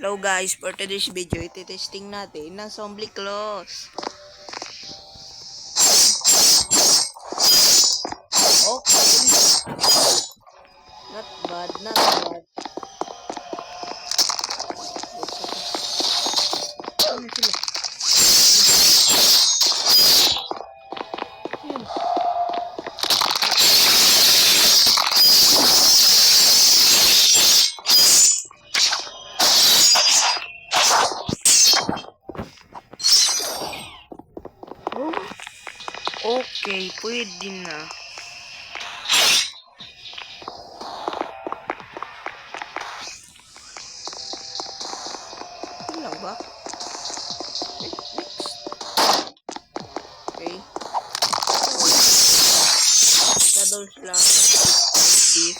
Hello guys, for today's video, iti-testing natin ng zombie claws. Okay. Not bad, not bad. Ano sila? Yun. Okay, pwede na. Ano lang ba? Next. Okay. Shadows lang. This.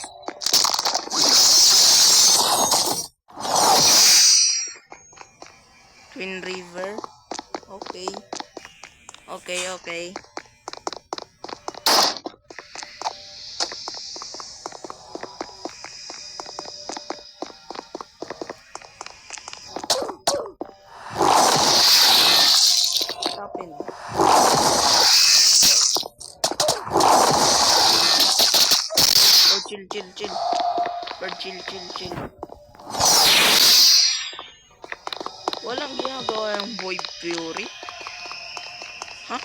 Twin River. Okay. Okay. Open. Oh, chill. Bird, chill. Walang ginagawa yung Boy Fury. Ha?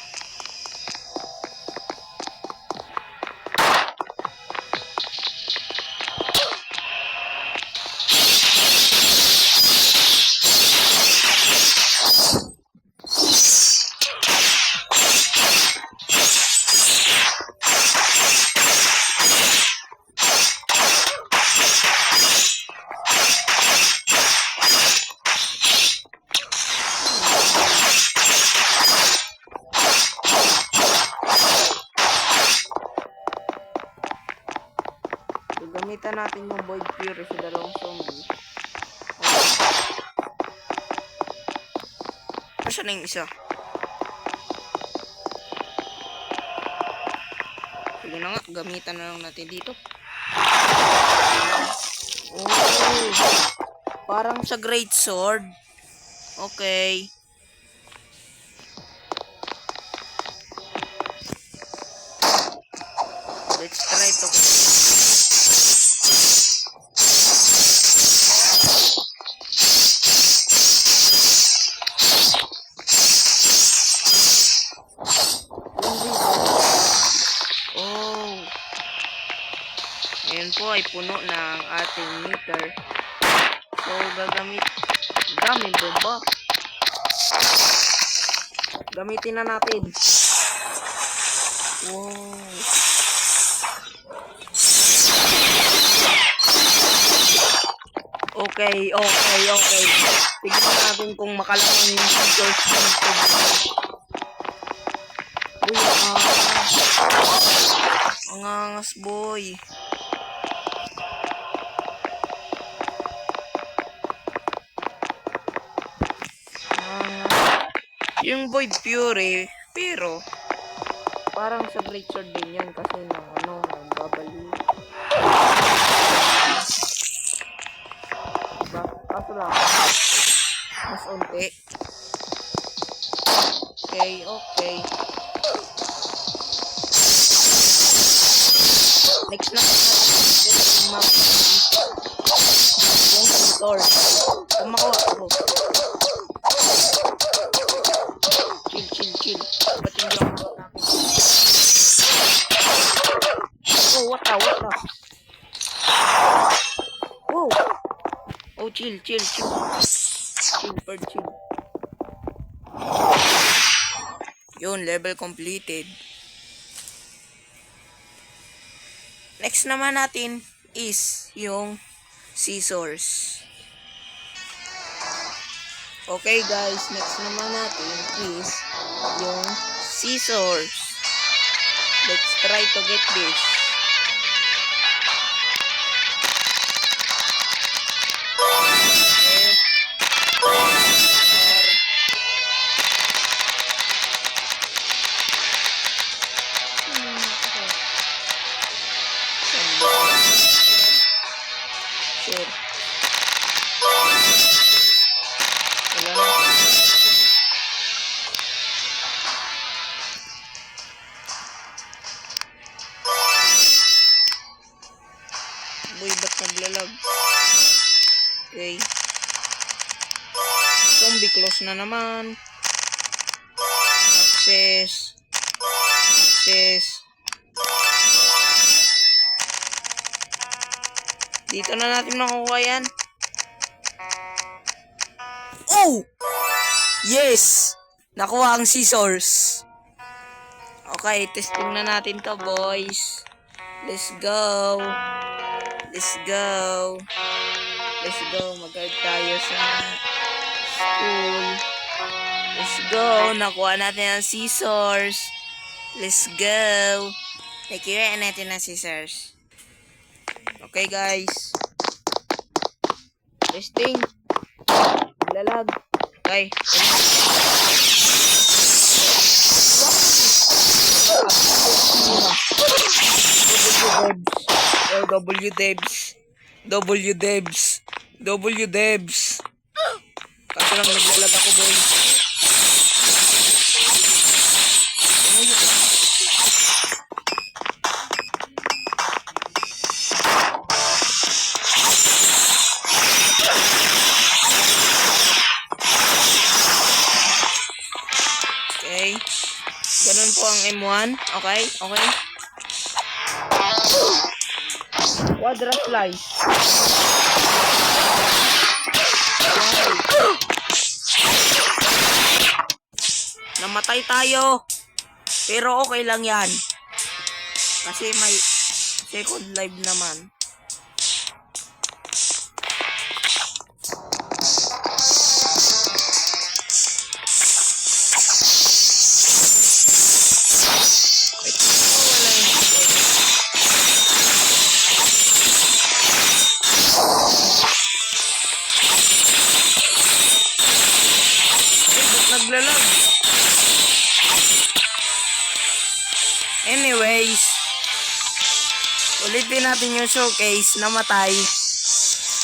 Gamitan natin yung Void Fury sa dalawang zombie. Asa na yung isa? Sige na nga, gamitan na lang natin dito. Oh, parang sa Great Sword. Okay. Let's try to. Oh. Ayan po ay puno ng ating meter. So daming bomba. Gamitin na natin. Wow. Okay. Tignan natin kung makalaman yung features dito. Uy, ang angas boy. Yung Void Fury, pero parang sa Great Sword din yan kasi ng babali. Diba? Kaso lang, mas unti. Okay. Next na yung map. Yung store. Kung makuha ako. Chill. Ba't yung lang natin? Oh, what the? Whoa! Oh, chill. Chill. Yun, level completed. Next naman natin is yung scissors. Okay guys, next naman natin is yung scissors. Let's try to get this. Sure. Okay. Zombie close na naman. Access. Dito na natin makukuha yan. Oh! Yes! Nakuha ang scissors. Okay, testing na natin to, boys. Let's go. Mag-guard tayo sa school. Let's go. Nakuha natin ang scissors. Let's go. Nakuha natin ang scissors. Okay, guys. Testing. Lalag. Okay. W Debs. Kaso lang naglalag ako, boy. Okay. Ganun po ang M1. Okay. Quadra slice. Namatay tayo. Pero okay lang yan. Kasi may second life naman. Naglalag. Anyways, ulitin natin yung showcase. Namatay.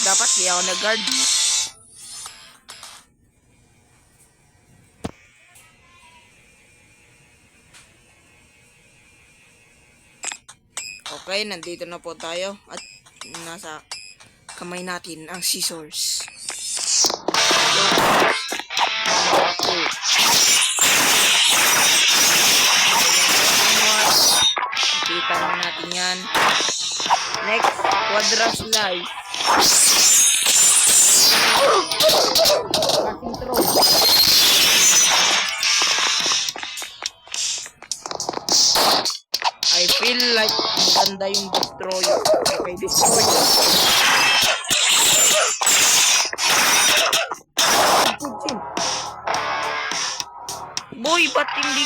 Dapat di ako nag-guard. Okay, nandito na po tayo. At nasa kamay natin ang scissors. Kita na natin yan. Next, quadra slice. Passing throw. I feel like maganda yung destroyer. Okay, destroyer. Boy, ba't hindi?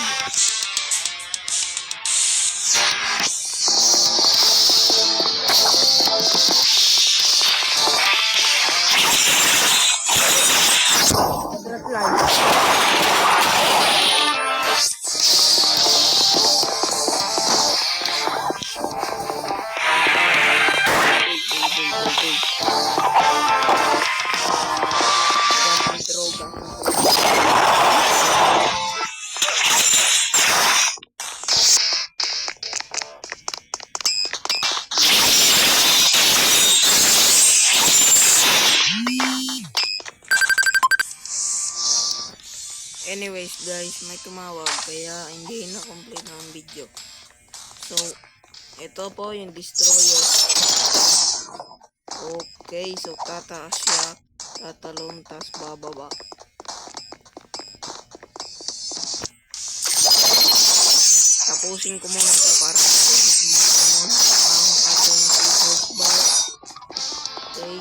Anyways guys, may tumawag kaya hindi na complete ang video. So, ito po yung destroyer. Okay, so tataas siya, tatalon, tas bababa. Tapusin ko muna ito para ang ating scissors bar. Okay.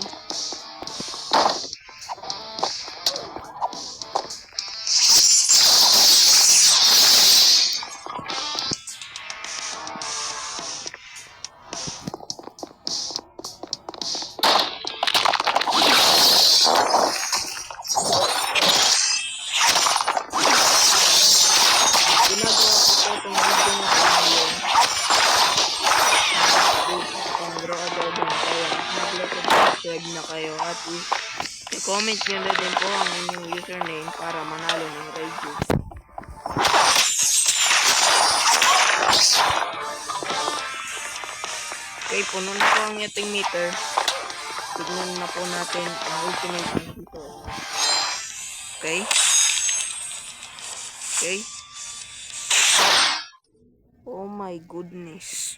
Subscribe na kayo at i-comment nyo na din po ang inyong username para manalo ng radio. Okay, puno na po ang ating meter. tignan na po natin ang ultimate dito. Okay? Okay? Oh my goodness.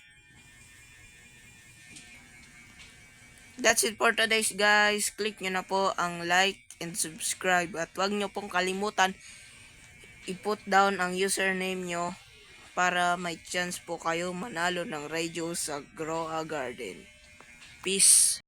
That's it for today's guys. Click nyo na po ang like and subscribe. At huwag nyo pong kalimutan i-put down ang username nyo para may chance po kayo manalo ng radio sa Grow a Garden. Peace.